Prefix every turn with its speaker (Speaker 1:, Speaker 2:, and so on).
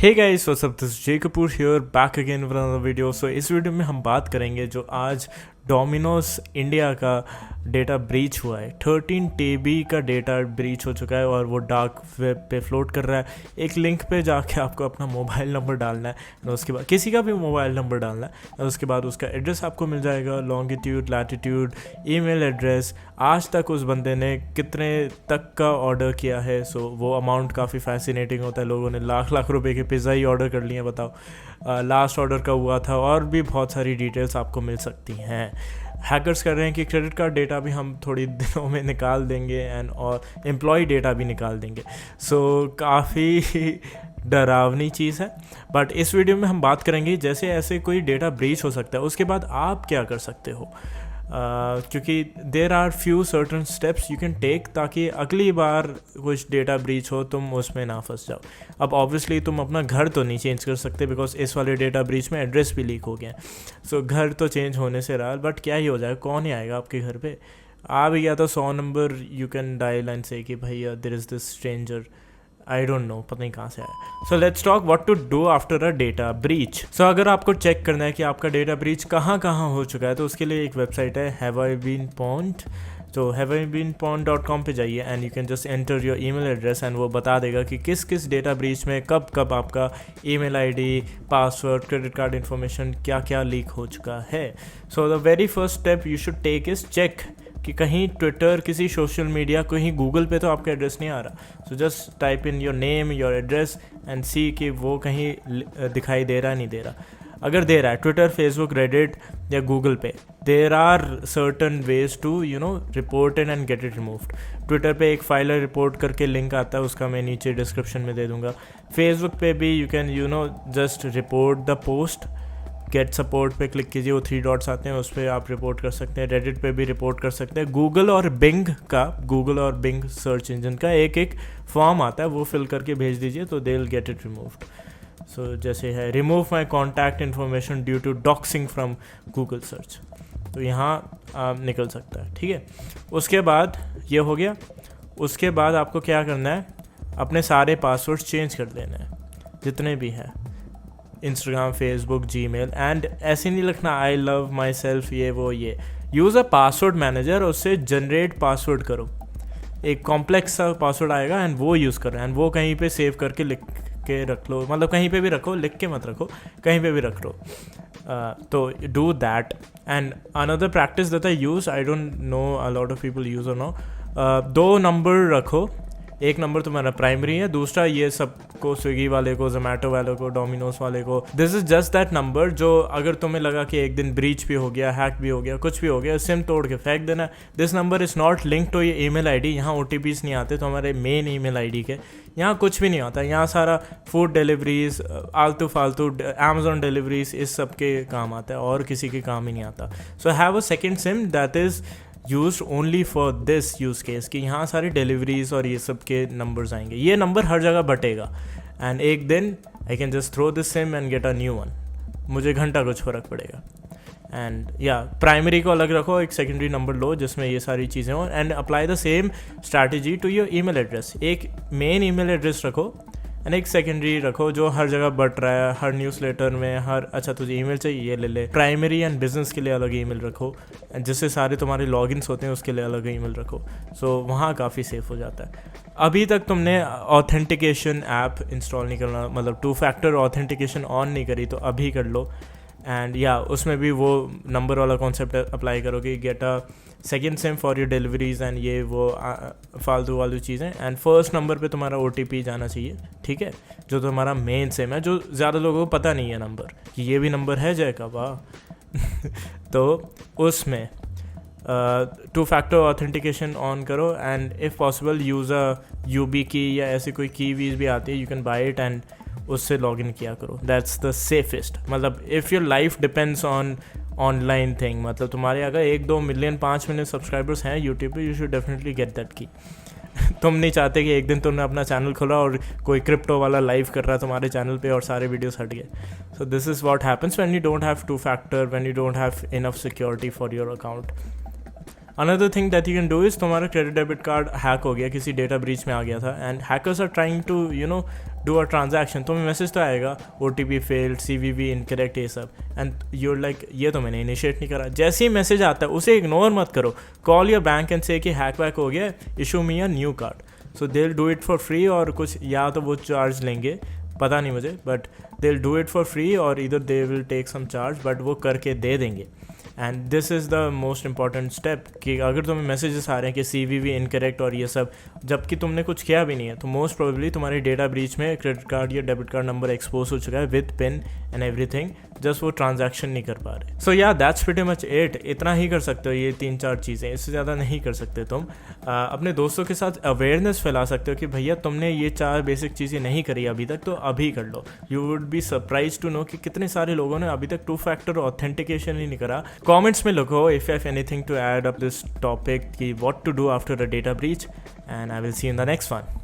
Speaker 1: Hey guys what's up, this Jay Kapoor here back again with another video. So इस video में हम बात करेंगे जो आज डोमिनोज इंडिया का डेटा ब्रीच हुआ है। 13 टीबी का डेटा ब्रीच हो चुका है और वो डार्क वेब पे फ्लोट कर रहा है। एक लिंक पे जाके आपको अपना मोबाइल नंबर डालना है और उसके बाद किसी का भी मोबाइल नंबर डालना है और उसके बाद उसका एड्रेस आपको मिल जाएगा, लॉन्गिट्यूड, लैटिट्यूड, ईमेल एड्रेस, आज तक उस बंदे ने कितने तक का ऑर्डर किया है। सो वो अमाउंट काफ़ी फैसिनेटिंग होता है। लोगों ने लाख रुपए के पिज़्ज़ा ही ऑर्डर कर लिए, बताओ लास्ट ऑर्डर का हुआ था, और भी बहुत सारी डिटेल्स आपको मिल सकती हैं। हैकर्स कर रहे हैं कि क्रेडिट कार्ड डेटा भी हम थोड़ी दिनों में निकाल देंगे एंड और एम्प्लॉय डेटा भी निकाल देंगे। सो काफ़ी डरावनी चीज़ है। बट इस वीडियो में हम बात करेंगे जैसे ऐसे कोई डेटा ब्रीच हो सकता है, उसके बाद आप क्या कर सकते हो। क्योंकि there are few certain steps you can take ताकि अगली बार कुछ डेटा ब्रीच हो तुम उसमें ना फंस जाओ। अब ऑब्वियसली तुम अपना घर तो नहीं चेंज कर सकते बिकॉज इस वाले डेटा ब्रीच में एड्रेस भी लीक हो गया। सो घर तो चेंज होने से रहा, बट क्या ही हो जाएगा, कौन ही आएगा आपके घर पे। आ भी गया तो 100 number you can dial and से कि भैया there is this stranger, I don't know, पता नहीं कहाँ से आया। So let's talk what to do after a data breach. So अगर आपको चेक करना है कि आपका डेटा ब्रीच कहाँ कहाँ हो चुका है तो उसके लिए एक वेबसाइट है हैव आई बीन पॉन्ड। तो haveibeenpawned.com पे जाइए and you can just enter your email address and वो बता देगा कि किस किस डेटा ब्रीच में कब कब आपका email ID, password, credit card information क्या क्या लीक हो चुका है। So the very first step you should take is check कि कहीं ट्विटर, किसी सोशल मीडिया, कहीं गूगल पे तो आपका एड्रेस नहीं आ रहा। So just type in your name, your address and see कि वो कहीं दिखाई दे रहा नहीं दे रहा। अगर दे रहा है ट्विटर, फेसबुक, रेडिट या गूगल पे, there are certain ways to report it and get it removed. Twitter पे एक फाइलर रिपोर्ट करके लिंक आता है, उसका मैं नीचे डिस्क्रिप्शन में दे दूंगा। फेसबुक पे भी you can just report the post, get support पे क्लिक कीजिए, वो 3 डॉट्स आते हैं, उस पर आप रिपोर्ट कर सकते हैं। रेडिट पे भी रिपोर्ट कर सकते हैं। गूगल और बिंग सर्च इंजन का एक फॉर्म आता है, वो फिल करके भेज दीजिए तो they will get it removed. So जैसे है remove my contact information due to doxxing from Google search, तो यहाँ निकल सकता है। ठीक है, उसके बाद ये हो गया। उसके बाद आपको क्या करना है, अपने सारे पासवर्ड चेंज कर देने हैं जितने भी हैं, इंस्टाग्राम, फेसबुक, जीमेल। एंड ऐसे नहीं लिखना आई लव माई सेल्फ ये वो ये। यूज़ अ पासवर्ड मैनेजर, उससे जनरेट पासवर्ड करो। एक कॉम्प्लेक्स सा पासवर्ड आएगा एंड वो यूज़ करो एंड वो कहीं पे सेव करके लिख के रख लो। मतलब कहीं पे भी रखो, लिख के मत रखो, कहीं पे भी रख लो। तो do that. And another practice that I use, I don't no a lot of people use और नो, 2 नंबर रखो। एक नंबर तुम्हारा प्राइमरी है, दूसरा ये सबको, स्विगी वाले को, जोमेटो वाले को, डोमिनोज वाले को, this is just that number जो अगर तुम्हें लगा कि एक दिन ब्रीच भी हो गया, हैक भी हो गया, कुछ भी हो गया, सिम तोड़ के फेंक देना। This number is not link to ये ईमेल आईडी। यहाँ OTPs नहीं आते तो हमारे मेन ईमेल आईडी के, यहाँ कुछ भी नहीं आता। यहाँ सारा फूड डिलीवरीज, आलतू फालतू अमेजोन डिलीवरीज, इस सब के काम आता है और किसी के काम ही नहीं आता। So have a second SIM that is use only for this use case कि यहाँ सारी डिलीवरीज और ये सब के नंबर्स आएंगे। ये नंबर हर जगह बटेगा एंड एक दिन I can just throw this SIM and get a new one. मुझे घंटा कुछ फ़र्क पड़ेगा। एंड या प्राइमरी को अलग रखो, एक सेकेंडरी नंबर लो जिसमें ये सारी चीज़ें हों and apply the same strategy to your email address. एक मेन ईमेल एड्रेस रखो एंड एक सेकेंडरी रखो जो हर जगह बट रहा है, हर न्यूज़लेटर में, हर, अच्छा तुझे ईमेल चाहिए ये ले ले। प्राइमरी एंड बिजनेस के लिए अलग ईमेल रखो, जिससे सारे तुम्हारे लॉगिन्स होते हैं उसके लिए अलग ईमेल रखो। सो वहाँ काफ़ी सेफ हो जाता है। अभी तक तुमने ऑथेंटिकेशन ऐप इंस्टॉल नहीं करना, मतलब 2 फैक्टर ऑथेंटिकेशन ऑन नहीं करी तो अभी कर लो। एंड या उसमें भी वो नंबर वाला कॉन्सेप्ट अप्लाई करोगे, get a second SIM for your deliveries and ये वो फालतू वाली चीज़ें। एंड फर्स्ट नंबर पे तुम्हारा OTP जाना चाहिए, ठीक है, जो तुम्हारा मेन सिम है, जो ज़्यादा लोगों को पता नहीं है नंबर कि ये भी नंबर है जय का, वाह। तो उसमें 2 फैक्टर ऑथेंटिकेशन ऑन करो and if possible use a UB की या ऐसी कोई की वीज भी आती है, you can buy it and उससे लॉगिन किया करो। That's the safest. मतलब if your life depends on online thing, मतलब तुम्हारे अगर 1-2 मिलियन 5 मिलियन सब्सक्राइबर्स हैं यूट्यूब पे, you should definitely get that key. तुम नहीं चाहते कि एक दिन तुमने अपना चैनल खोला और कोई क्रिप्टो वाला लाइव कर रहा है तुम्हारे चैनल पे और सारे वीडियोस हट गए। So this is what happens when you don't have 2 factor, when you don't have enough security for your account. Another thing that you can do is, तुम्हारा क्रेडिट डेबिट कार्ड हैक हो गया, किसी data breach में आ गया था and hackers are trying to do a transaction, तुम्हें message तो आएगा OTP फेल्ड, CVV इनकरेक्ट, ये सब, एंड यूर लाइक ये तो मैंने इनिशिएट नहीं करा। जैसे ही मैसेज आता है उसे इग्नोर मत करो, कॉल योर बैंक एंड से कि हैक वैक हो गया, issue me a new card. So they will do it for free, और कुछ या तो वो चार्ज लेंगे, पता नहीं मुझे, but they will do it for free, और इधर they will take some charge, but वो करके दे देंगे। And this is the most important step कि अगर तुम्हें मैसेजेस आ रहे हैं कि CVV इनकरेक्ट और ये सब, जबकि तुमने कुछ किया भी नहीं है, तो मोस्ट प्रोबेबली तुम्हारी डेटा ब्रीच में क्रेडिट कार्ड या डेबिट कार्ड नंबर एक्सपोज हो चुका है with pin and everything, just वो ट्रांजैक्शन नहीं कर पा रहे। सो या दैट्स प्रीटी मच इट, इतना ही कर सकते हो, ये 3-4 चीज़ें, इससे ज़्यादा नहीं कर सकते तुम। अपने दोस्तों के साथ अवेयरनेस फैला सकते हो कि भैया तुमने ये 4 बेसिक चीज़ें नहीं करी अभी तक, तो अभी कर लो। You would be surprise to know कि कितने सारे लोगों ने अभी तक 2 फैक्टर ऑथेंटिकेशन ही नहीं करा। कमेंट्स में लिखो if you have anything to add up this topic कि what to do after a data breach, and I will see you in the next one.